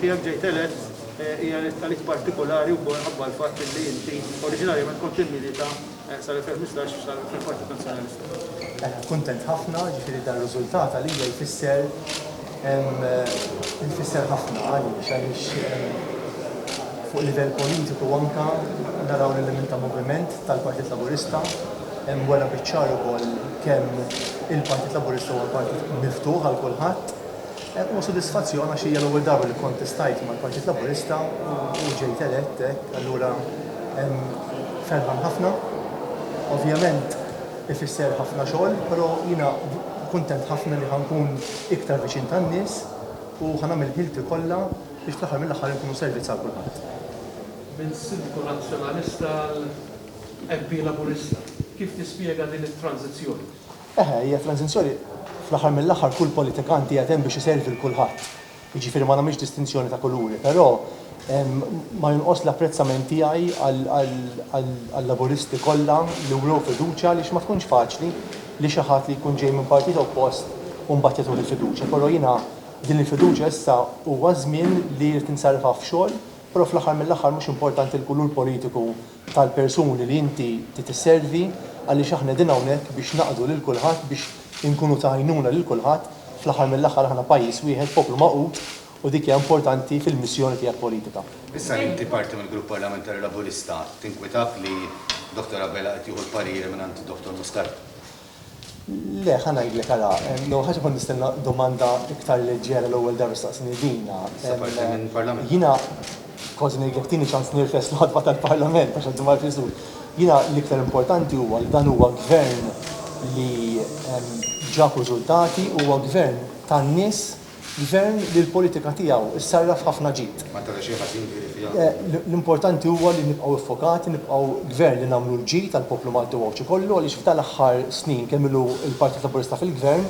tiegħek ġejt elett hija għalik partikolari wkoll ħabba l-fatt li inti oriġinarjament kont immilita sal-2015 sal-Partit Nazzjonalista. Kuntent ħafna, ġifieri dan riżultat għalija jfisser ħafna għaliex fuq livell politiku anke naraw l-element ta' moviment tal-Partit Laburista, wara biċ-ċar ukoll kemm il-Partit Laburista huwa partit miftuħ għal kulħadd. U sodisfazzjon għax hija l-ewwel darba li kontestajt mal-Partit Laburista u ġejt elett, allura ferħan ħafna. Ovvjament ifisser ħafna xogħol, però jiena kuntent ħafna li ħankun iktar viċin tan-nies u ħanagħmel ħilti kollha biex fl-aħħar mill-aħħar nkunu servizz għal kulħadd. Minn Sindiku Nazzjonalista l-MP Laburista, kif tispjega din it-tranzizzjoni? Hija tranzizzjoni fl-aħħar mill-aħħar kull politikanti qed hemm biex iservi l kulħadd. Jiġifieri ma nagħmilx distinzjoni ta' kuluri, però ma jonqos l-apprezzament tiegħi għall-laburisti kollha li wrew fiduċja għaliex ma tkunx faċli li xi ħadd li jkun ġej minn partit oppost u mbagħad jagħtu l-fiduċja. Però jiena din il-fiduċja issa huwa żmien li jrid tinsarfa f'xogħol, però fl-aħħar mill-aħħar mhux importanti l-kulur politiku tal-persuni li inti tisservi għaliex aħna din hawnhekk biex naqdu lil kulħadd biex inkunu ta' għajnuna lil kulħadd fl-aħħar mill-aħħar aħna pajjiż wieħed poplu maqut u dik hija importanti fil-missjoni tiegħek politika. Issa inti parti mill-Grupp Parlamentari Laburista, tinkwitak li Dr. Abela qed jieħu l-pariri minn Dr. Muscat? Le, ħana ngħidlek ara, ħaġa kont nistenna domanda iktar leġġera l-ewwel darba staqsini dina. Jiena kważi ngħidlek tieni ċans nirfes l-ħadba tal-Parlament għax qed mal fisur. Jiena l-iktar importanti huwa li dan huwa gvern li ġab riżultati huwa gvern tan-nies, gvern li l-politika tiegħu issarraf ħafna ġid. L-importanti huwa li nibqgħu iffokati, nibqgħu gvern li nagħmlu l-ġid tal-poplu Malti Wawċi kollu għaliex f'dan l-aħħar snin kemm ilu l-Partit Laburista fil-gvern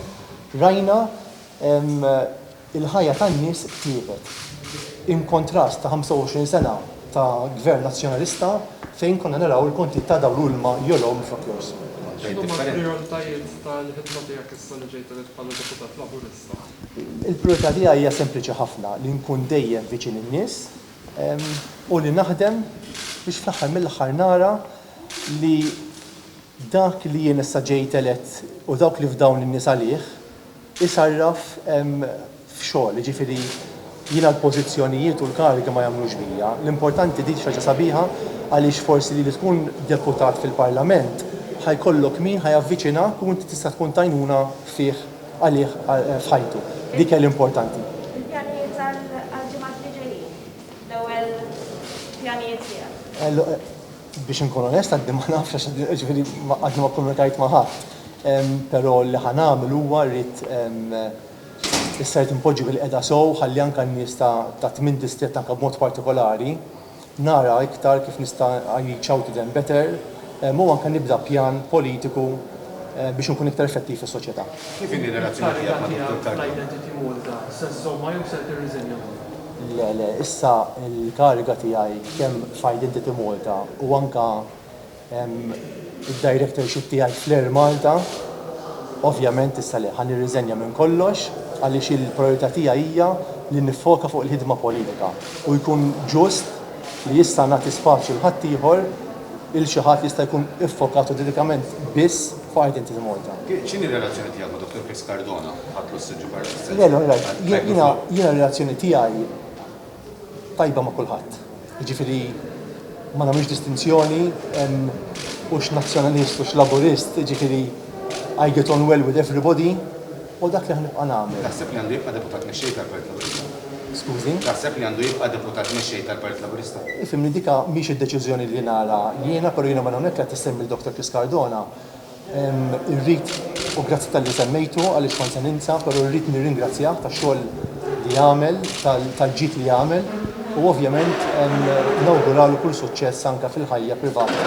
rajna il-ħajja tan-nies tiebet. In kontrast ta' 25 sena ta' gvern nazzjonalista fejn konna naraw il-konti ta' dawn l-ulma jolgħu mifrokjos. X'inhuma l-prijoritajiet tal-ħidma tiegħek issa li ġejt bħala deputat Laburista? Il-priorità tiegħi hija sempliċi ħafna li nkun dejjem viċin in-nies u li naħdem biex fl-aħħar mill-aħħar nara li dak li jien issa ġejt elett u dawk li fdawn in-nies għalih isarraf f'xogħol, jiġifieri jiena l-pożizzjonijiet u l-kariga ma jagħmlux bija. L-importanti dik xi ħaġa sabiħa għaliex forsi li tkun deputat fil-Parlament ħajkollok min ħajavviċinak u inti tista' tkun tajnuna fih għalih f'ħajtu. Dik hija l-importanti. Il-pjanijiet għal-ġimgħat li ġejjin, l-ewwel pjanijiet tiegħek. Biex inkun onest għaddi ma nafx għax ġifieri għaddi ma komunikajt ma' ħadd. Però li ħanagħmel huwa rrid issa qed impoġġi bil-qiegħda sew ħalli anke n-nies ta' tmien distritt anke b'mod partikolari nara iktar kif nista' reach out to them better u anke nibda pjan politiku biex nkun iktar effettiv fis-soċjetà. Kif inhi relazzjoni tiegħek ma' Dr. Cardona? L-identity Malta, se żomma jew se tirriżenja? Le, issa l-kariga tiegħi kemm f'Identity Malta u anke id-directorship tiegħi fl-Air Malta, ovvjament issa li ħan nirriżenja minn kollox għaliex il-priorità tiegħi hija li nifoka fuq il-ħidma politika u jkun ġust li jista' nagħti spazju l ħadd ieħor il xi ħadd jista' jkun iffokat u dedikament biss fuq Identity Malta. X'inhi r-relazzjoni tiegħek ma' Dr. Chris Cardona ħadd l-Siġġu Partit? Jiena r-relazzjoni tiegħi tajba ma' kulħadd. Jiġifieri ma nagħmilx distinzjoni u x'nazzjonalist u x'laburist, jiġifieri I get on well with everybody u dak li ħanibqa' nagħmel. Taħseb li għandu jibqa' deputat mexxej tal-Partit Laburista? Skużi? Taħseb li għandu jibqa' deputat mexxej tal-Partit Laburista? Ifhimni dika mhix id-deċiżjoni li nara jiena, però jiena ma hawnhekk qed tissemmi l-Dr. Chris Cardona. Irrid u grazzi tal-li semmejtu għaliex kont se ninsa, però rrid nirringrazzjah tax-xogħol li jagħmel, tal-ġid li jagħmel u ovvjament nawguralu kull suċċess anke fil-ħajja privata.